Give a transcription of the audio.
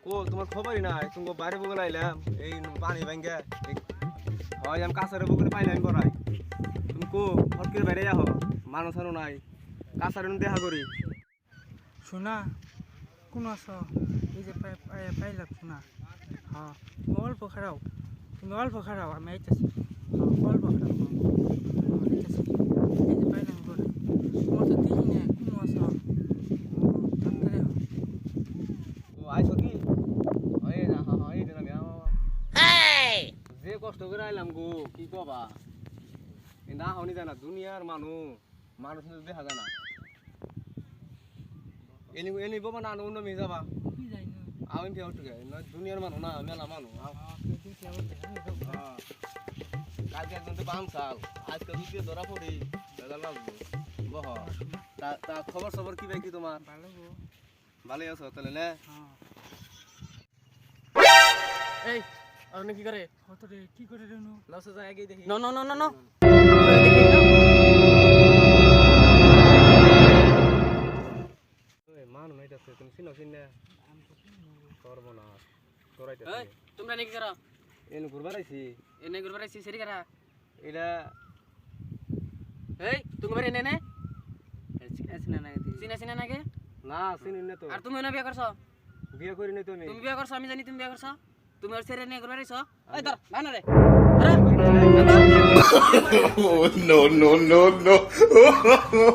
কো তোমার খবরই নাই তুমি বাইরে বগল আইলাম এই পানি ভাঙ্গা হয় আমি কাছারে বগলে পাইলাম বড়াই তুমি কো ফটকির বাইরে যাও মানুষ আনো নাই কাছারে দেখা করি শোনা কোন আছো এই যে পাইলাম শোনা হ্যাঁ তুমি অল্প খারাও আমি আইতেছি অল্প খারাপ আইতেছি এই যে পাইলাম করে তোমার তো দেখি না কোন আছো তাড়াতাড়ি ও আইছো কি ওই না হ্যাঁ এই দিলাম যে কষ্ট করে আইলাম গো কি কবা এই না হনি জানা দুনিয়ার মানুষ দেখা যায় না এনি বাবা না অন্য মেয়ে যাবা কি যাই না আমি ফেও টুকে না দুনিয়ার মানুষ না মেলা মানুষ কালকে একজন তো বাংসাল আজকে দুধ ধরা পড়ি দাদা লাগবো বহ তা খবর সবর কি ভাই কি তোমার ভালো গো ভালোই আছো তাহলে না এই আপনি কি করে কত রে কি করে রে নো লসে যায় আগে দেখি no no no no no মানুষ নাইতাছে তুমি চিনো চিনে করবো না তোরাইতে এই তোমরা নাকি করো এনে ঘুরবার আইছি এনে ঘুরবার আইছি সেরি করা এটা এই তুমি বারে নেনে চিনা চিনা নাকি না চিনি না তো আর তুমি না বিয়ে করছো বিয়ে করি নাই তুমি তুমি বিয়ে করছো আমি জানি তুমি বিয়ে করছো তুমি আর সেরে নিয়ে ঘুরবার আইছো এই ধর না রে Oh, no, no, no, no.